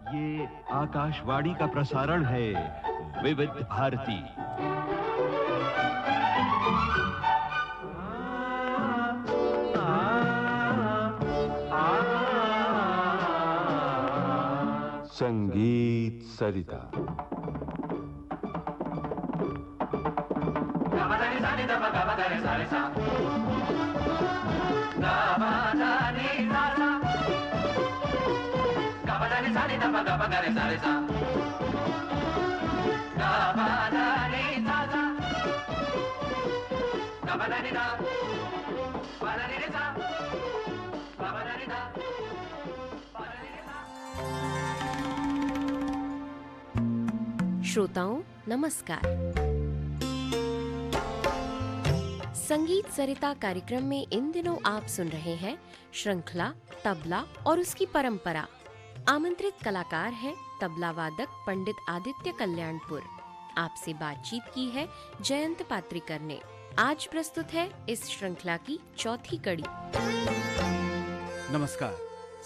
ये आकाशवाणी का प्रसारण है विविध भारती। संगीत सरिता। श्रोताओं नमस्कार। संगीत सरिता कार्यक्रम में इन दिनों आप सुन रहे हैं श्रृंखला तबला और उसकी परंपरा। आमंत्रित कलाकार हैं तबला वादक पंडित आदित्य कल्याणपुर। आपसे बातचीत की है जयंत पात्रिकर ने। आज प्रस्तुत है इस श्रृंखला की चौथी कड़ी। नमस्कार।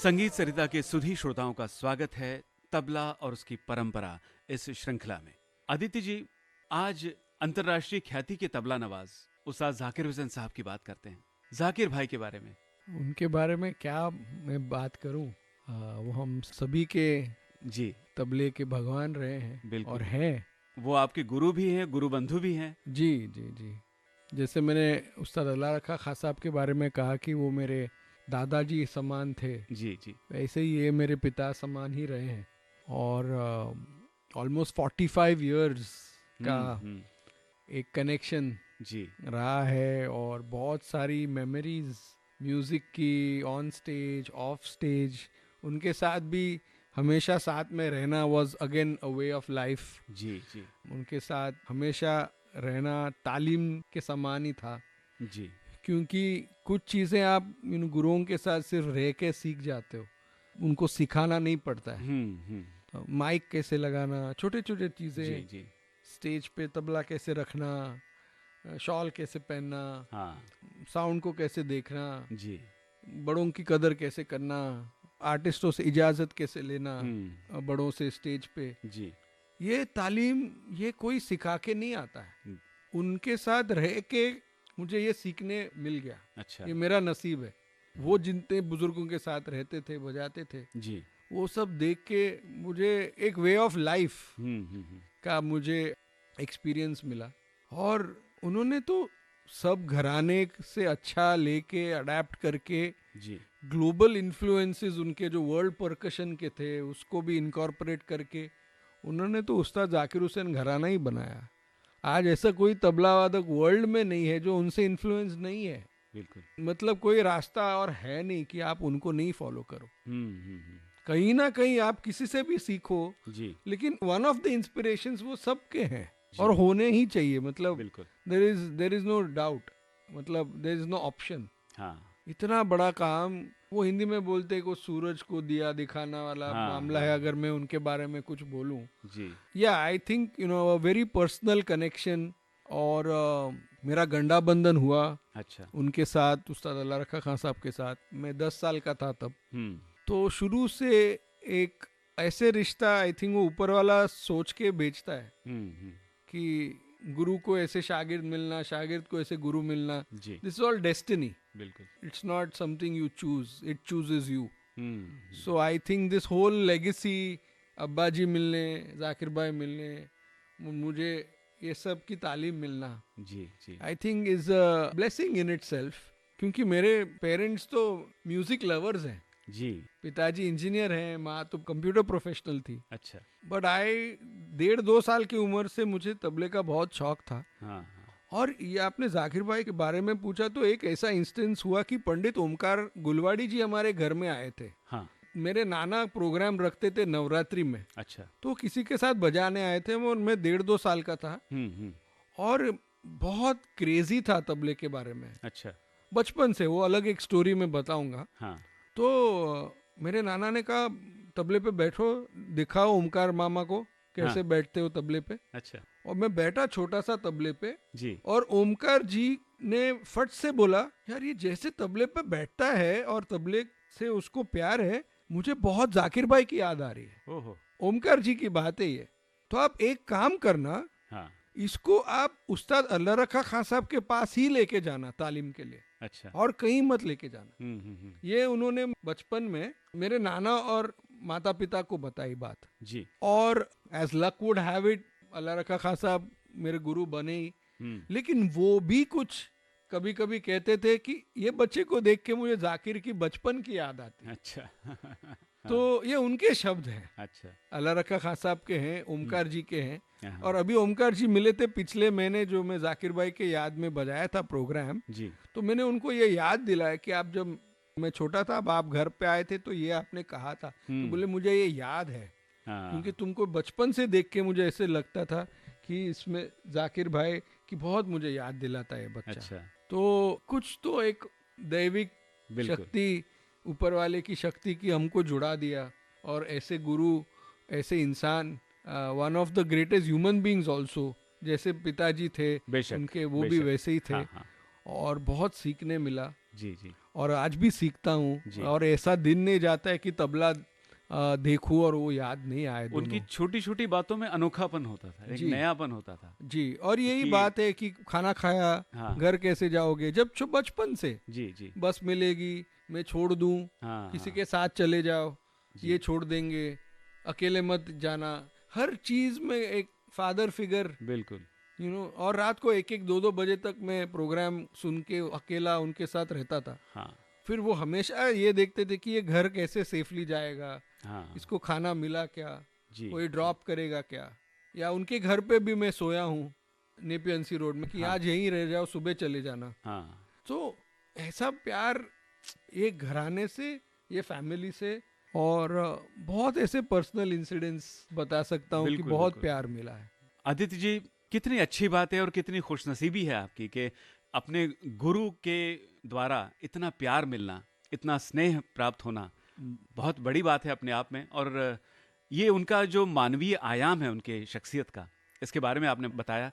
संगीत सरिता के सुधी श्रोताओं का स्वागत है तबला और उसकी परंपरा इस श्रृंखला में। आदित्य जी, आज अंतर्राष्ट्रीय ख्याति के तबला नवाज उस्ताद जाकिर हुसैन साहब की बात करते हैं। जाकिर भाई के बारे में, उनके बारे में क्या मैं बात करूं। वो हम सभी के जी तबले के भगवान रहे हैं। बिल्कुल। और हैं वो आपके गुरु भी हैं, गुरु बंधु भी हैं। जी जी जी। जैसे मैंने उस्ताद अल्लाह रखा खां साहब के बारे में कहा कि वो मेरे दादाजी समान थे, जी जी। वैसे ही ये मेरे पिता समान ही रहे हैं। और ऑलमोस्ट 45 इयर्स का एक कनेक्शन जी रहा है और बहुत सारी मेमोरीज म्यूजिक की, ऑन स्टेज ऑफ स्टेज। उनके साथ भी हमेशा साथ में रहना was again a way of life. जी जी उनके साथ हमेशा रहना तालीम के समान ही था, जी। क्योंकि कुछ चीज़ें आप इन गुरुओं के साथ सिर्फ रह के सीख जाते हो, उनको सिखाना नहीं पड़ता है। माइक कैसे लगाना, छोटे छोटे जी चीज़ें, जी। स्टेज पे तबला कैसे रखना, शॉल कैसे पहनना, हाँ साउंड को कैसे देखना, जी। बड़ों की कदर कैसे करना, आर्टिस्टों से इजाज़त कैसे लेना, बड़ों से स्टेज पे। जी ये तालीम ये कोई सिखा के नहीं आता है, उनके साथ रह के मुझे ये सीखने मिल गया। अच्छा। ये मेरा नसीब है। वो जितने बुजुर्गों के साथ रहते थे, बजाते थे, जी। वो सब देख के मुझे एक वे ऑफ लाइफ का मुझे एक्सपीरियंस मिला। और उन्होंने तो सब घराने से अच्छा लेके अडेप्ट करके जी ग्लोबल इन्फ्लुएंसेस उनके जो वर्ल्ड परकशन के थे उसको भी इनकॉर्पोरेट करके उन्होंने तो उस्ताद जाकिर हुसैन घराना ही बनाया। आज ऐसा कोई तबला वादक वर्ल्ड में नहीं है जो उनसे इन्फ्लुएंस नहीं है। बिल्कुल। मतलब कोई रास्ता और है नहीं कि आप उनको नहीं फॉलो करो। कहीं ना कहीं आप किसी से भी सीखो जी। लेकिन वन ऑफ द इंस्पिरेशंस वो सबके हैं और होने ही चाहिए। मतलब बिल्कुल। देयर इज नो डाउट, मतलब देयर इज नो ऑप्शन। हाँ इतना बड़ा काम वो हिंदी में बोलते को सूरज को दिया दिखाना वाला मामला है। अगर मैं उनके बारे में कुछ बोलूं, जी या I think you know a very personal connection. और मेरा गंडा बंधन हुआ अच्छा। उनके साथ, उस्ताद अल्लाह रखा खां साहब के साथ। मैं 10 साल का था तब। तो शुरू से एक ऐसे रिश्ता, आई थिंक वो ऊपर वाला सोच के बेचता है कि गुरु को ऐसे शागिर्द मिलना, शागिर्द को ऐसे गुरु मिलना, दिस ऑल डेस्टिनी। बिल्कुल। It's not something you choose, it chooses you. So I think this whole legacy, अब्बा जी मिलने, जाकिर भाई मिलने, मुझे ये सब की तालीम मिलना, जी जी, I think is a blessing in itself. क्योंकि मेरे पेरेंट्स तो म्यूजिक लवर्स हैं जी। पिताजी इंजीनियर हैं, माँ तो कंप्यूटर प्रोफेशनल थी। अच्छा। बट आई 1.5-2 साल की उम्र से मुझे तबले का बहुत शौक था। हाँ। और ये आपने जाकिर भाई के बारे में पूछा तो एक ऐसा इंस्टेंस हुआ कि पंडित ओमकार गुलवाड़ी जी हमारे घर में आए थे। हाँ। मेरे नाना प्रोग्राम रखते थे नवरात्रि में। अच्छा। तो किसी के साथ बजाने आए थे, वो मैं 1.5-2 साल का था और बहुत क्रेजी था तबले के बारे में। अच्छा। बचपन से, वो अलग एक स्टोरी में बताऊंगा। हाँ। तो मेरे नाना ने कहा तबले पे बैठो, दिखाओ ओमकार मामा को कैसे बैठते हो तबले पे। अच्छा। और मैं बैठा छोटा सा तबले पे जी। और ओमकार जी ने फट से बोला, यार ये जैसे तबले पे बैठता है और तबले से उसको प्यार है, मुझे बहुत जाकिर भाई की याद आ रही है। ओहो। ओमकार जी की बात है ये। तो आप एक काम करना, हाँ। इसको आप उस्ताद अल्लाह रखा खान साहब के पास ही लेके जाना तालीम के लिए, अच्छा। और कहीं मत लेके जाना। हम्म। ये उन्होंने बचपन में मेरे नाना और माता पिता को बताई बात जी। और as luck would have it Allah Rakha Khan साहब मेरे गुरु बने ही। लेकिन वो भी कुछ कभी कभी कहते थे कि ये बच्चे को देख के मुझे जाकिर की बचपन की याद आती है। अच्छा। तो ये उनके शब्द हैं। अच्छा। अल्लाह रखा खान साहब के हैं, ओमकार जी के हैं। हाँ। और अभी ओमकार जी मिले थे पिछले महीने, जो मैं जाकिर भाई के याद में बजाया था प्रोग्राम जी। तो मैंने उनको ये याद दिलाया कि आप जब मैं छोटा था, अब आप घर पे आए थे तो ये आपने कहा था। तो बोले मुझे ये याद है। हाँ। क्योंकि तुमको बचपन से देख के मुझे ऐसे लगता था कि इसमें जाकिर भाई की बहुत मुझे याद दिलाता है बच्चा। अच्छा। तो कुछ तो एक दैविक शक्ति, ऊपर वाले की शक्ति की हमको जुड़ा दिया। और ऐसे गुरु, ऐसे इंसान, one of the greatest human beings also, जैसे पिताजी थे उनके, वो भी वैसे ही थे। हाँ। और बहुत सीखने मिला। जी जी। और आज भी सीखता हूँ। और ऐसा दिन नहीं जाता है कि तबला देखूं और वो याद नहीं आए। उनकी छोटी छोटी बातों में अनोखापन होता था, एक नयापन होता था। जी। और यही बात है कि खाना खाया, हाँ। घर कैसे जाओगे, जब बचपन से जी जी। बस मिलेगी, मैं छोड़ दूं, हाँ। किसी के साथ चले जाओ, ये छोड़ देंगे, अकेले मत जाना, हर चीज में एक फादर फिगर। बिल्कुल। और रात को 1-1, 2-2 बजे तक मैं प्रोग्राम सुन के अकेला उनके साथ रहता था। हाँ। फिर वो हमेशा ये देखते थे कि ये घर कैसे सेफली जाएगा। हाँ। इसको खाना मिला क्या, जी। कोई ड्रॉप करेगा क्या। या उनके घर पे भी मैं सोया हूँ नेपियंसी रोड में कि आज यहीं रह जाओ, सुबह चले जाना। हाँ। तो ऐसा प्यार ये घराने से, ये फैमिली से, और बहुत ऐसे पर्सनल इंसिडेंट्स बता सकता हूँ कि बहुत प्यार मिला है। आदित्य जी, कितनी अच्छी बात है और कितनी खुशनसीबी है आपकी कि अपने गुरु के द्वारा इतना प्यार मिलना, इतना स्नेह प्राप्त होना बहुत बड़ी बात है अपने आप में। और ये उनका जो मानवीय आयाम है उनके शख्सियत का, इसके बारे में आपने बताया।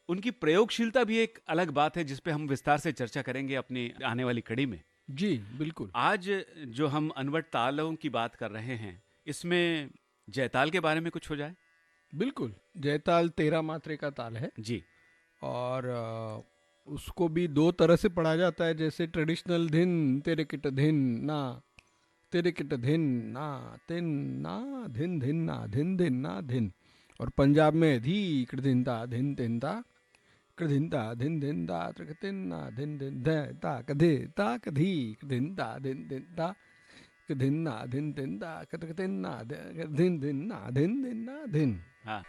उनकी प्रयोगशीलता भी एक अलग बात है जिस पे हम विस्तार से चर्चा करेंगे अपनी आने वाली कड़ी में। जी बिल्कुल। आज जो हम अनवट तालों की बात कर रहे हैं, इसमें जयताल के बारे में कुछ हो जाए। बिल्कुल। जयताल 13 मात्रे का ताल है जी। और उसको भी 2 तरह से पढ़ा जाता है। जैसे ट्रेडिशनल धिन तेरे किट धिन ना, तेरे किट धिन ना, तिन ना, धिन धिन ना, धिन धिन ना, धिन। और पंजाब में धी कृधिनता धिन तिनता, कृधिनता धिन धिन दा, त्रिकतिन ना, धिन धिन ध ता कधे ता कधी, कृधिनता धिन धिन ता, कृधिन ना, धिन धिन दा, कृतिन ना, धिन धिन ना, धिन धिन ना, धिन। हाँ।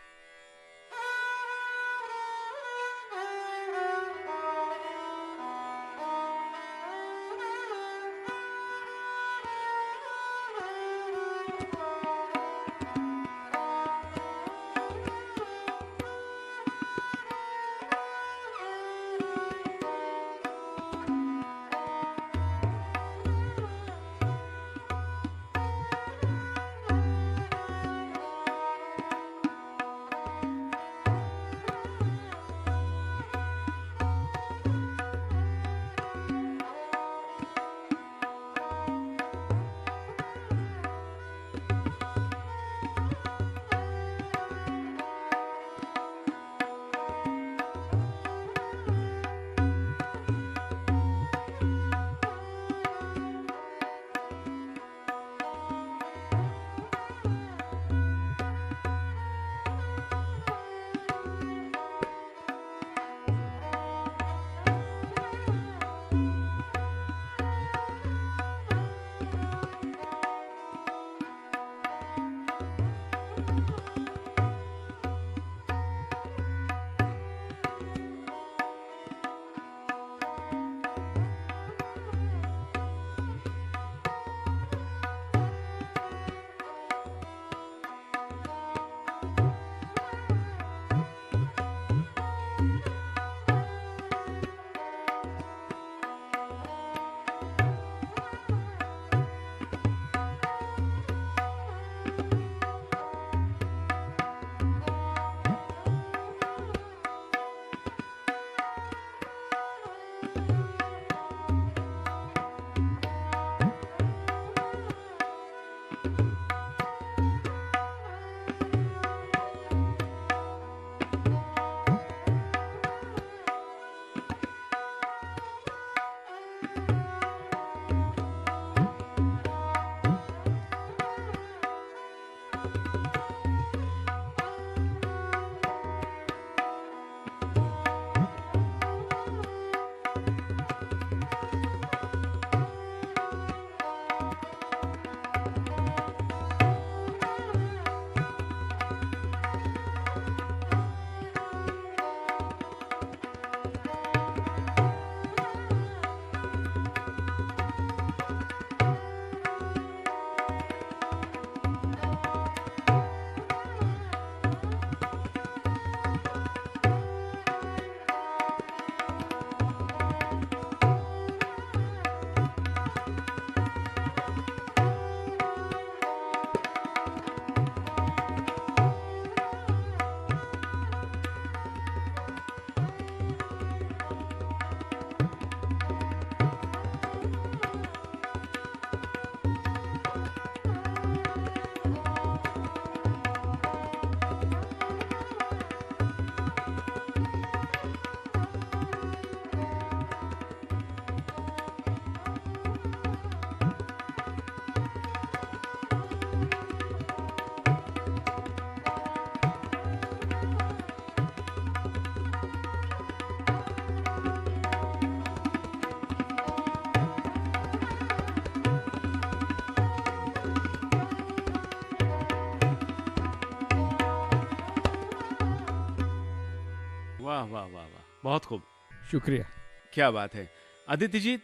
वाह वाह वाह वाह, बहुत खूब, शुक्रिया। क्या बात है। आदित्य जी,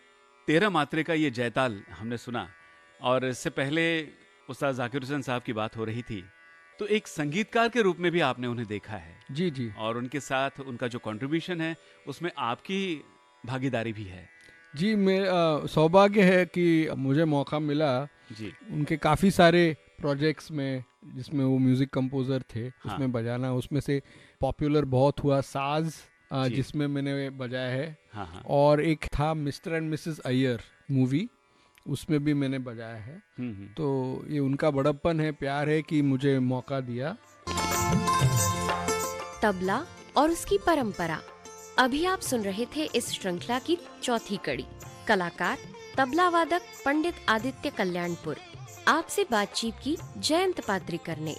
13 मात्रे का ये जयताल हमने सुना, और इससे पहले उस्ताद जाकिर हुसैन साहब की बात हो रही थी, तो एक संगीतकार के रूप में भी आपने उन्हें देखा है। जी जी। और उनके साथ उनका जो कंट्रीब्यूशन है उसमें आपकी भागीदारी भी है। जी, मैं सौभाग्य है कि मुझे मौका मिला जी। उनके काफ़ी सारे प्रोजेक्ट्स में जिसमें वो म्यूज़िक कंपोज़र थे, हाँ। उसमें बजाना। उसमें से पॉपुलर बहुत हुआ साज, जी। जिसमें मैंने बजाया है। हाँ हाँ। और एक था mister and Mrs Iyer movie, उसमें भी मैंने बजाया है। तो ये उनका बड़प्पन है, प्यार है कि मुझे मौका दिया। तबला और उसकी परंपरा, अभी आप सुन रहे थे इस श्रृंखला की चौथी कड़ी। कलाकार तबला वादक पंडित आदित्य कल्याणपुर। आपसे बातचीत की जयंत पात्रिकर ने।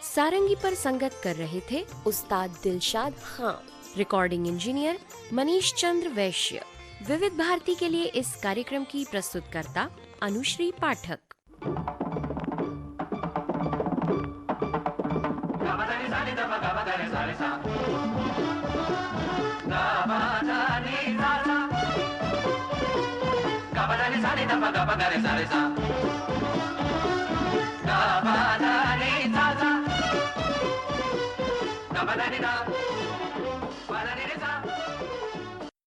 सारंगी पर संगत कर रहे थे उस्ताद दिलशाद खां। रिकॉर्डिंग इंजीनियर मनीष चंद्र वैश्य। विविध भारती के लिए इस कार्यक्रम की प्रस्तुतकर्ता अनुश्री पाठक। Ga ba da ni sa sa, ga ba da ni da.